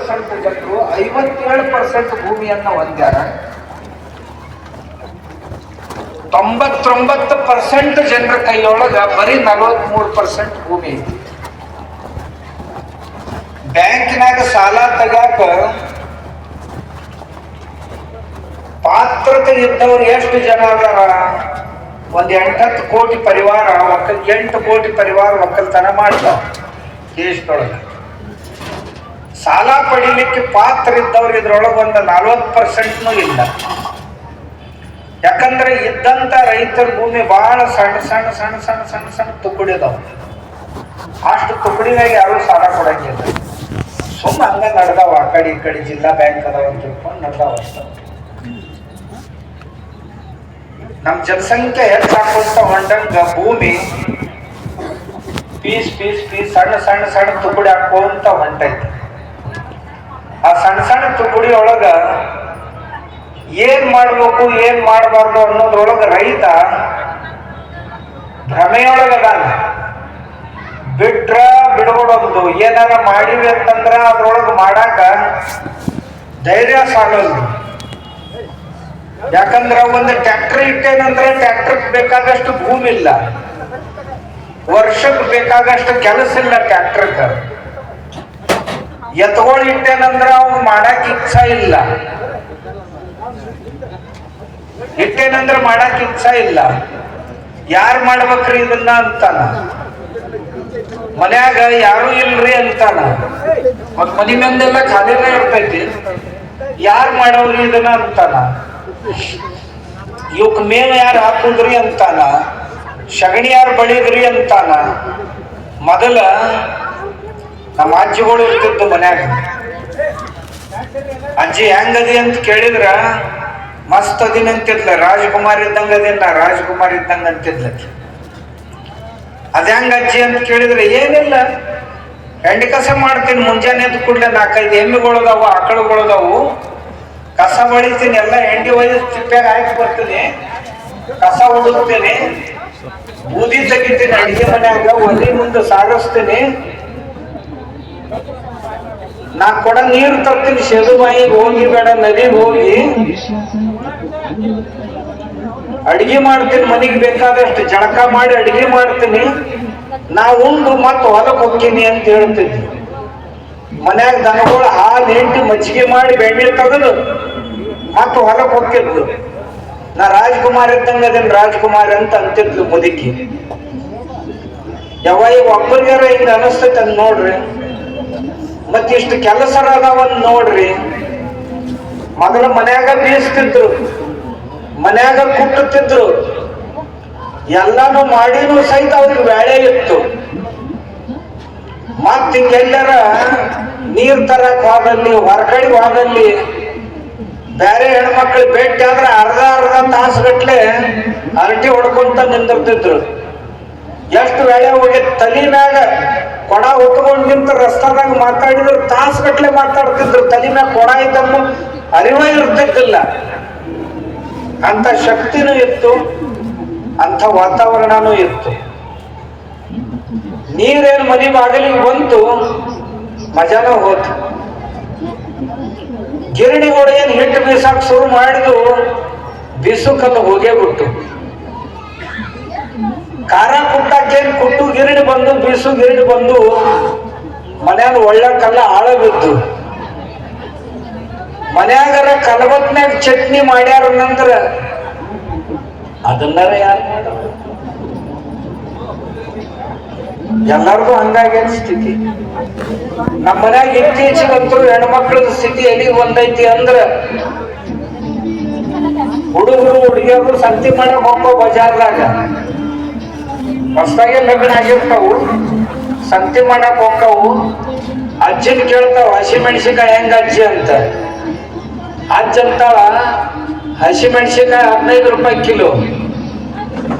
40% ಜನರು 57% ಭೂಮಿಯನ್ನ ಹೊಂದ್ಯಾರ. 99% ಜನರ ಕೈಯೊಳಗ ಬರೀ 43% ಭೂಮಿ ಐತಿ. ಬ್ಯಾಂಕಿನಾಗ ಸಾಲ ತಗಾಕ ಪಾತ್ರತೆ ಇದ್ದವ್ರು ಎಷ್ಟು ಜನ ಅದಾರ? ಒಂದು 8-10 ಕೋಟಿ ಪರಿವಾರ 8 ಕೋಟಿ ಪರಿವಾರ ಒಕ್ಕಲ್ತನ ಮಾಡ್ತಾವ ದೇಶದೊಳಗೆ. ಸಾಲ ಪಡಿಲಿಕ್ಕೆ ಪಾತ್ರ ಇದ್ದವ್ರು ಇದ್ರೊಳಗೆ ಒಂದು 40%ನೂ ಇಲ್ಲ. ಯಾಕಂದ್ರೆ ಇದ್ದಂತ ರೈತರ ಭೂಮಿ ಬಹಳ ಸಣ್ಣ ಸಣ್ಣ ಸಣ್ಣ ಸಣ್ಣ ಸಣ್ಣ ಸಣ್ಣ ತುಕುಡಿ ಅದಾವ. ಅಷ್ಟು ತುಕುಡಿನಾಗ ಯಾರು ಸಾಲ ಕೊಡಂಗಿಲ್ಲ. ಸುಮ್ಮ ಹಂಗ ನಡೆದಾವ. ಆ ಕಡೆ ಈ ಕಡೆ ಜಿಲ್ಲಾ ಬ್ಯಾಂಕ್ ಅದಾವ ಅಂತ ತಿಳ್ಕೊಂಡು ನಡೆದಾವ ಅಷ್ಟ. ನಮ್ಮ ಜನಸಂಖ್ಯೆ ಹೆಚ್ಚಾಕೊಂತ ಹೊಂಡಂಗ ಭೂಮಿ ಪೀಸ್ ಪೀಸ್ ಪೀಸ್ ಸಣ್ಣ ಸಣ್ಣ ಸಣ್ಣ ತುಕುಡಿ ಹಾಕೋಂತ ಹೊಂಟೈತಿ. ಆ ಸಣ್ಣ ಸಣ್ಣ ತುಕುಡಿ ಒಳಗ ಏನ್ ಮಾಡ್ಬೇಕು ಏನ್ ಮಾಡಬಾರ್ದು ಅನ್ನೋದ್ರೊಳಗ ರೈತ ಭ್ರಮೆಯೊಳಗದಾನ. ಬಿಟ್ರ ಬಿಡ್ಬಿಡೋದು. ಏನಾರ ಮಾಡಿವಿ ಅಂತಂದ್ರ ಅದ್ರೊಳಗ ಮಾಡಾಕ ಧೈರ್ಯ ಸಾಲಲ್ಲ. ಯಾಕಂದ್ರ ಒಂದು ಟ್ರ್ಯಾಕ್ಟರ್ ಇಟ್ಟೇನಂದ್ರೆ ಟ್ರ್ಯಾಕ್ಟರ್ ಬೇಕಾದಷ್ಟು ಭೂಮಿ ಇಲ್ಲ, ವರ್ಷಕ್ಕೆ ಬೇಕಾದಷ್ಟು ಕೆಲಸ ಇಲ್ಲ. ಟ್ರ್ಯಾಕ್ಟರ್ಕ ಎತ್ಗಳು ಇಟ್ಟೇನಂದ್ರ ಅವ್ನು ಮಾಡಾಕ ಇಚ್ಛಾ ಇಲ್ಲ. ಇಟ್ಟೇನಂದ್ರ ಮಾಡಾಕ ಇಚ್ಛಾ ಇಲ್ಲ. ಯಾರು ಮಾಡ್ಬೇಕ್ರಿ ಇದನ್ನ ಅಂತಾನ. ಮನ್ಯಾಗ ಯಾರು ಇಲ್ರಿ ಅಂತಾನ. ಮತ್ ಮನಿ ಮಂದೆಲ್ಲ ಖಾಲಿನೇ ಇರ್ತೈತಿ. ಯಾರು ಮಾಡವ್ರಿ ಇದನ್ನ ಅಂತಾನ. ಇವಕ್ ಮೇವ್ ಯಾರು ಹಾಕುದ್ರಿ ಅಂತಾನ. ಸಗಣಿ ಯಾರು ಬಳಿದ್ರಿ ಅಂತಾನ. ಮೊದಲ ನಮ್ಮ ಅಜ್ಜಿಗಳು ಇರ್ತಿದ್ದು ಮನ್ಯಾಗ. ಅಜ್ಜಿ ಹೆಂಗದಿ ಅಂತ ಕೇಳಿದ್ರ ಮಸ್ತ್ ಅದಿನ ಅಂತಿದ್ಲ. ರಾಜಕುಮಾರ್ ಇದ್ದಂಗ ಅದಿನ, ರಾಜಕುಮಾರ್ ಇದ್ದಂಗ ಅಂತಿದ್ಲ. ಅದ್ಯಾಂಗ ಅಜ್ಜಿ ಅಂತ ಕೇಳಿದ್ರೆ ಏನಿಲ್ಲ, ಹೆಂಡಿ ಕಸ ಮಾಡ್ತೀನಿ. ಮುಂಜಾನೆ ಎದ್ದು ಕೂಡಲೇ 4-5 ಎಮ್ಮೆಗಳದಾವು, ಆಕಳುಗಳದಾವು. ಕಸ ಹೊಳಿತೀನಿ, ಎಲ್ಲ ಹೆಂಡಿ ಒಯ್ದು ತಿಪ್ಪ್ಯಾಗ ಹಾಕಿ ಬರ್ತೀನಿ. ಕಸ ಹೊಡುತ್ತೇನೆ, ಬೂದಿ ತೆಗಿತೀನಿ. ಅಡಿಗೆ ಮನ್ಯಾಗ ಒಲಿ ಮುಂದೆ ಸಾಗಿಸ್ತೀನಿ. ನಾ ಕೊಡ ನೀರು ತರ್ತೀನಿ. ಶೆದುಬಾಯಿಗೆ ಹೋಗಿ ಬೇಡ, ನದಿಗೆ ಹೋಗಿ ಅಡಿಗೆ ಮಾಡ್ತೀನಿ. ಮನೆಗೆ ಬೇಕಾದಷ್ಟು ಜಳಕ ಮಾಡಿ ಅಡಿಗೆ ಮಾಡ್ತೀನಿ. ನಾ ಉಂಡು ಮತ್ತೆ ಹೊಲಕ್ಕೆ ಹೋಗ್ತೀನಿ ಅಂತ ಹೇಳ್ತಿದ್ವಿ. ಮನ್ಯಾಗ ದನಗಳು ಹಾಲು ಹಿಂಡಿ ಮಜ್ಜಿಗೆ ಮಾಡಿ ಬೆಣ್ಣೆ ತೆಗೆದು ಮತ್ತೆ ಹೊಲಕ್ಕೆ ಹೋಗ್ತಿದ್ಲು. ನಾ ರಾಜ್ಕುಮಾರ್ ಇದ್ದಂಗ ಅದೇನು ರಾಜ್ಕುಮಾರ್ ಅಂತ ಅಂತಿದ್ಲು ಮುದುಕಿ. ಯಾವ ಈಗ ಒಬ್ಬರಿಗಾರ ಹಿಂಗ ಅನಿಸ್ತೈತೆ ಅಂತ ನೋಡ್ರಿ. ಮತ್ ಇಷ್ಟು ಕೆಲಸರ ಅದಾವಂತ ನೋಡ್ರಿ. ಮೊದಲ ಮನ್ಯಾಗ ಬೀಸ್ತಿದ್ರು, ಮನ್ಯಾಗ ಕುಟ್ಟುತ್ತಿದ್ರು. ಎಲ್ಲಾನು ಮಾಡಿನೂ ಸಹಿತ ಅವ್ರಿಗೆ ಬೇಳೆ ಇತ್ತು. ಮತ್ ಹಿಂಗೆಲ್ಲರ ನೀರ್ ತರಕ್ ಹೋದಲ್ಲಿ, ಹೊರಗಡೆ ಹೋದಲ್ಲಿ ಬೇರೆ ಹೆಣ್ಮಕ್ಳು ಭೇಟಿ ಆದ್ರೆ ಅರ್ಧ ತಾಸುಗಟ್ಲೆ ಅರಟಿ ಹೊಡ್ಕೊಂತ ನಿಂದಿರ್ತಿದ್ರು. ಎಷ್ಟು ವೇಳೆ ಹೋಗಿ ತಲೆ ಮ್ಯಾಗ ಕೊಡ ಹೊತ್ಕೊಂಡ್ ನಿಂತ ರಸ್ತಾದಾಗ ಮಾತಾಡಿದ್ರು ತಾಸುಗಟ್ಲೆ ಮಾತಾಡ್ತಿದ್ರು. ತಲೆ ಮ್ಯಾಗ ಕೊಡ ಇದ್ದನ್ನು ಅರಿವ ಇರ್ತಿದ್ದಿಲ್ಲ. ಅಂತ ಶಕ್ತಿನೂ ಇತ್ತು, ಅಂತ ವಾತಾವರಣನೂ ಇತ್ತು. ನೀರೇನು ಮನೆ ಬಾಗಿಲಿಗೆ ಬಂತು, ಮಜಾನ ಹೋತು. ಗಿರಣಿಗಳು ಏನ್ ಹಿಟ್ಟು ಬೀಸಾಕ್ ಶುರು ಮಾಡಿದ್ರು, ಬೀಸುಕನ್ನು ಹೋಗೇ ಬಿಟ್ಟು. ಖಾರ ಕುಟ್ಟಕ್ಕೇನ್ ಕುಟ್ಟು ಗಿರಣಿ ಬಂದು, ಬೀಸು ಗಿರಣಿ ಬಂದು, ಮನ್ಯಾಗ ಒಳ್ಳೆ ಕಲ್ಲ ಆಳ ಬಿದ್ದು. ಮನ್ಯಾಗರ ಕಲಬತ್ನಾಗ ಚಟ್ನಿ ಮಾಡ್ಯಾರ ನಂತರ ಅದನ್ನಾರ ಯಾರು ಮಾಡೋದು? ಎಲ್ಲರಿಗೂ ಹಂಗಾಗಿ ಸ್ಥಿತಿ. ನಮ್ಮ ಮನ್ಯಾಗ ಇತ್ತೀಚೆಗಂತೂ ಹೆಣ್ಮಕ್ಳದ ಸ್ಥಿತಿ ಎಲ್ಲಿಗೆ ಬಂದೈತಿ ಅಂದ್ರ, ಹುಡುಗರು ಹುಡುಗಿಯರು ಸಂತಿ ಮಾಡಕ್ ಹೋಗೋ ಬಜಾರ್ದಾಗ ಹೊಸದಾಗೆ ಲಗ್ನ ಆಗಿರ್ತಾವು, ಸಂತಿ ಮಾಡಕ್ ಹೋಗ್ತಾವು. ಅಜ್ಜಿನ ಕೇಳ್ತಾವ ಹಸಿ ಮೆಣಸಿಕಾಯಿ ಹೆಂಗ ಅಜ್ಜಿ ಅಂತ. ಅಜ್ಜ ಅಂತಾಳ ಹಸಿ ಮೆಣಸಿಕಾಯಿ 15 ರೂಪಾಯಿ ಕಿಲೋ.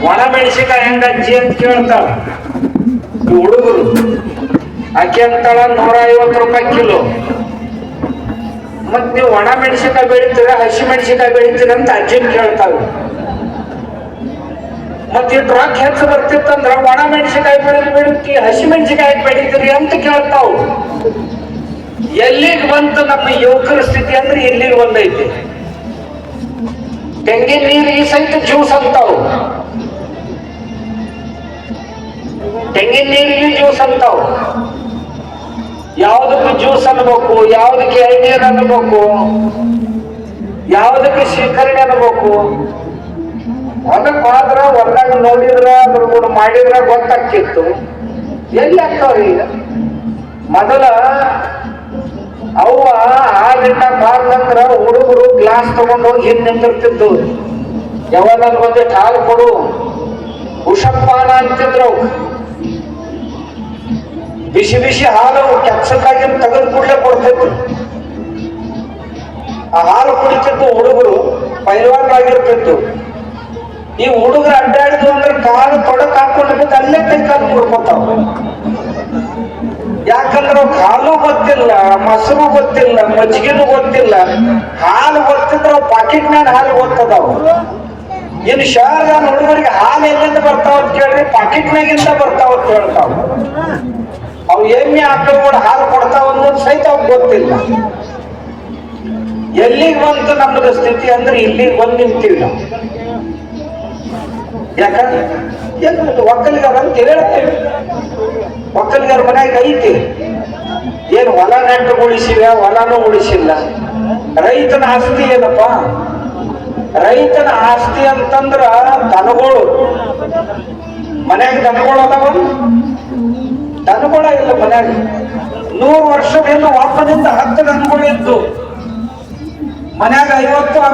ಒಣ ಮೆಣಸಿಕಾಯಿ ಹೆಂಗ ಅಜ್ಜಿ ಅಂತ ಕೇಳ್ತಾಳ ಹುಡುಗರು. ಆಕೆ ಅಂತಾಳ 150 ರೂಪಾಯಿ ಕಿಲೋ. ಮತ್ ನೀವು ಒಣ ಮೆಣಸಿಕಾಯಿ ಬೆಳಿತೀರ ಹಸಿ ಮೆಣಸಿಕಾಯಿ ಬೆಳಿತೀರ ಅಂತ ಅಜ್ಜಿನ ಕೇಳ್ತಾವ. ಮತ್ ಇಟ್ಟು ರೊಕ್ಕ ಹೆಚ್ಚು ಬರ್ತಿತ್ತಂದ್ರ ಒಣ ಮೆಣಸಿಕಾಯಿ ಬೆಳೆದು ಹಸಿ ಮೆಣಸಿಕಾಯಿ ಬೆಳಿತೀರಿ ಅಂತ ಕೇಳ್ತಾವ್. ಎಲ್ಲಿಗೆ ಬಂತು ನಮ್ಮ ಯುವಕರ ಸ್ಥಿತಿ ಅಂದ್ರೆ ಇಲ್ಲಿಗೆ ಬಂದೈತಿ. ತೆಂಗಿನ ನೀರಿಗೆ ಸಹಿತ ಜ್ಯೂಸ್ ಅಂತಾವು, ತೆಂಗಿನ ನೀರಿಗೆ ಜ್ಯೂಸ್ ಅಂತಾವು. ಯಾವುದಕ್ಕೆ ಜ್ಯೂಸ್ ಅನ್ಬೇಕು, ಯಾವುದಕ್ಕೆ ಎಳ್ನೀರು ಅನ್ಬೇಕು, ಯಾವುದಕ್ಕೆ ಶೇಖರಣೆ ಅನ್ಬೇಕು, ಹೊಲಕ್ಕೆ ಹೋದ್ರ ಹೊಲ್ದಾಗ ನೋಡಿದ್ರ ಅದ್ರ ಕೂಡ ಮಾಡಿದ್ರ ಗೊತ್ತಾಗ್ತಿತ್ತು. ಎಲ್ಲಿ ಆಗ್ತಾವ್ರಿ ಈಗ? ಮೊದಲ ಅವ್ವ ಹಾಲಿನ ಬಾರ್ದಂದ್ರ ಹುಡುಗರು ಗ್ಲಾಸ್ ತಗೊಂಡು ಹೋಗಿ ಹಿಂದ್ ನಿಂತಿರ್ತಿದ್ದು. ಯಾವಾಗ ಬಂದಿಟ್ಟು ಹಾಲು ಕೊಡು ಹುಷಪಾನ ಅಂತಿದ್ರು. ಅವು ಬಿಸಿ ಬಿಸಿ ಹಾಲು ಕೆಲ್ಸಕ್ಕಾಗಿ ತೆಗೆದು ಕೂಡಲೇ ಕೊಡ್ತಿದ್ರು. ಆ ಹಾಲು ಕುಡಿತಿದ್ದು ಹುಡುಗರು ಪೈಲ್ವಾನ್ರಾಗಿರ್ತಿತ್ತು. ಈ ಹುಡುಗರು ಅಡ್ಡಾಡಿದ್ವು ಅಂದ್ರೆ ಕಾಲು ತೊಡಕ್ ಹಾಕೊಂಡು ಬಿಟ್ಟು ಅಲ್ಲೇ ಕೈ ಕಾಲು ಮುಡ್ಕೊತಾವ. ಯಾಕಂದ್ರೆ ಹಾಲು ಗೊತ್ತಿಲ್ಲ, ಮೊಸರು ಗೊತ್ತಿಲ್ಲ, ಮಜ್ಜಿಗೆನೂ ಗೊತ್ತಿಲ್ಲ. ಹಾಲು ಗೊತ್ತಿದ್ರೆ ಪಾಕೆಟ್ ಮ್ಯಾಲ ಹಾಲು ಗೊತ್ತದಾವ. ಇನ್ನು ಶಹರದ ಹುಡುಗರಿಗೆ ಹಾಲು ಎಲ್ಲಿಂದ ಬರ್ತಾವ ಅಂತ ಕೇಳ್ರಿ, ಪಾಕೆಟ್ ಮ್ಯಾಗಿಂದ ಬರ್ತಾವ ಅಂತ ಹೇಳ್ತಾವ. ಅವು ಎಮ್ಮೆ ಆಕಳುಗಳು ಹಾಲು ಕೊಡ್ತಾವ ಅನ್ನೋದು ಸಹಿತ ಅವ್ರಿಗೆ ಗೊತ್ತಿಲ್ಲ. ಎಲ್ಲಿಗೆ ಬಂತು ನಮ್ಮದು ಸ್ಥಿತಿ ಅಂದ್ರೆ ಇಲ್ಲಿಗೆ ಬಂದು ನಿಂತೀವಿ ನಾವು. ಯಾಕಂದ್ರೆ ಒಕ್ಕಲಿಗಾರ ಅಂತ ಹೇಳ್ತೇವೆ, ಒಕ್ಕಲಿಗಾರ ಮನ್ಯಾಗ ಐತಿ. ಏನು ಹೊಲ ನೆಟ್ಟು ಉಳಿಸಿವ, ಹೊಲನೂ ಉಳಿಸಿಲ್ಲ. ರೈತನ ಆಸ್ತಿ ಏನಪ್ಪ? ರೈತನ ಆಸ್ತಿ ಅಂತಂದ್ರ ದನಗಳು. ಮನ್ಯಾಗ ದನಗಳು ಅದಾವ? ದನಗಳ ಇಲ್ಲ ಮನ್ಯಾಗ. 100 ವರ್ಷದಿಂದ ಒಬ್ಬನಿಂದ 10 ದನಗಳು ಇದ್ದು ಮನ್ಯಾಗ 50